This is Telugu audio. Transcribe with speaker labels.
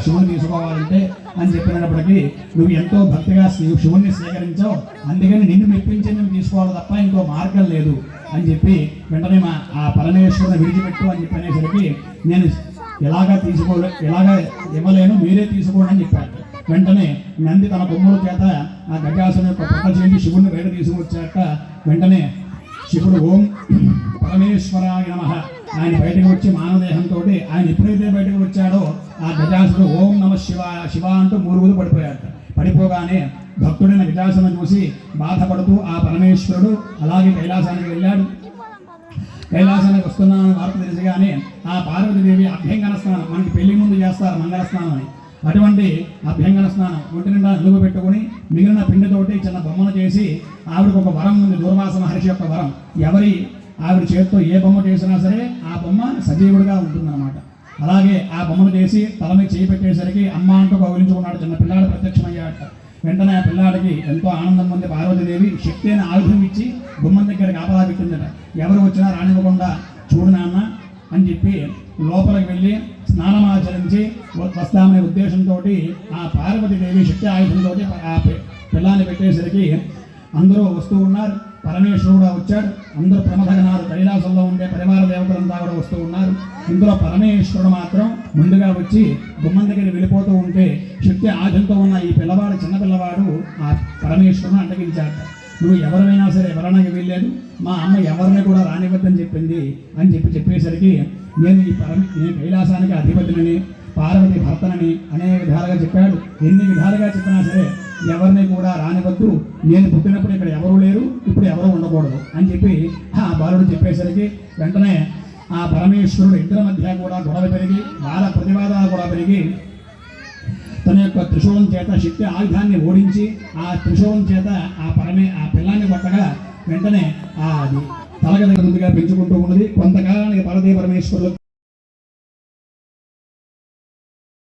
Speaker 1: శివుని తీసుకోవాలంటే అని చెప్పినప్పటికీ నువ్వు ఎంతో భక్తిగా శివుణ్ణి స్వీకరించావు, అందుకని నిన్ను మెప్పించి నువ్వు తీసుకోవాలి తప్ప ఇంకో మార్గం లేదు అని చెప్పి వెంటనే ఆ పరమేశ్వరుని విడిచిపెట్టు అని చెప్పి అనేసరికి నేను ఎలాగా ఇవ్వలేను, మీరే తీసుకోండి అని చెప్పాడు. వెంటనే నంది తన కొమ్ముల చేత ఆ గజాసుని యొక్క పట్ట చేసి శివుడిని బయట తీసుకొచ్చాక వెంటనే శివుడు ఓం పరమేశ్వరాయ నమః ఆయన బయటకు వచ్చి మానవదేహంతో ఆయన ఎప్పుడైతే బయటకు వచ్చాడో ఆ గజాసుడు ఓం నమ శివ అంటూ మూరుగులు పడిపోగానే భక్తుడైన గజాసును చూసి బాధపడుతూ ఆ పరమేశ్వరుడు అలాగే కైలాసానికి వెళ్ళాడు. కైలాసానికి వస్తున్నానని వార్త తెలిసిగానే ఆ పార్వతీదేవి అభ్యంగన స్నానం, మనకి పెళ్లి ముందు చేస్తారు మంగళ స్నానం అని, అటువంటి అభ్యంగన స్నానం ఒంటి నిండా నిలువ పెట్టుకుని మిగిలిన పిండితోటి చిన్న బొమ్మను చేసి ఆవిడకు ఒక వరం ఉంది, దూర్వాస మహర్షి యొక్క వరం. ఆవిడ చేతితో ఏ బొమ్మ చేసినా సరే ఆ బొమ్మ సజీవుడిగా ఉంటుందన్నమాట. అలాగే ఆ బొమ్మను చేసి తల మీద చేయి పెట్టేసరికి అమ్మ అంటూ కౌలించుకున్నాడు. చిన్న పిల్లాడు ప్రత్యక్షమయ్యాట. వెంటనే ఆ పిల్లాడికి ఎంతో ఆనందం పొంది పార్వతీదేవి శక్తి అయిన ఆయుధం ఇచ్చి గుమ్మం దగ్గర కాపలా పెట్టిందట. ఎవరు వచ్చినా రానివ్వకుండా చూడు నాన్న అని చెప్పి లోపలికి వెళ్ళి స్నానం ఆచరించి వస్తామనే ఉద్దేశంతో ఆ పార్వతీదేవి శక్తి ఆయుధంతో ఆ పిల్లాన్ని పెట్టేసరికి అందరూ వస్తూ ఉన్నారు. పరమేశ్వరుడు కూడా వచ్చాడు. అందరూ ప్రమథగణాలు కైలాసంలో ఉండే పరివార దేవతలంతా కూడా వస్తూ ఉన్నారు. ఇందులో పరమేశ్వరుడు మాత్రం ముందుగా వచ్చి గుమ్మం దగ్గర వెళ్ళిపోతూ ఉంటే శక్తి ఆయుధంతో ఉన్న ఈ పిల్లవాడు, చిన్న పిల్లవాడు ఆ పరమేశ్వరుని అంటగించాడు. నువ్వు ఎవరైనా సరే ఎవరైనా వెళ్ళలేదు, మా అమ్మ ఎవరిని కూడా రానివ్వద్దని చెప్పింది అని చెప్పేసరికి నేను కైలాసానికి అధిపతిని, పార్వతి భర్తనని అనేక విధాలుగా చెప్పాడు. ఎన్ని విధాలుగా చెప్పినా సరే ఎవరిని కూడా రానివద్దు, నేను పుట్టినప్పుడు ఇక్కడ ఎవరు లేరు, ఇప్పుడు ఎవరు ఉండకూడదు అని చెప్పి ఆ బాలుడు చెప్పేసరికి వెంటనే ఆ పరమేశ్వరుడు ఇద్దరి మధ్య కూడా గొడవ పెరిగి వాళ్ళ ప్రతివాదాలు కూడా పెరిగి తన యొక్క త్రిశూలం చేత శక్తి ఆయుధాన్ని ఓడించి ఆ త్రిశూలం చేత ఆ పిల్లాన్ని కొట్టగా వెంటనే అది తలగ ముందుగా పెంచుకుంటూ ఉన్నది. కొంతకాలానికి పార్వతీ పరమేశ్వరులు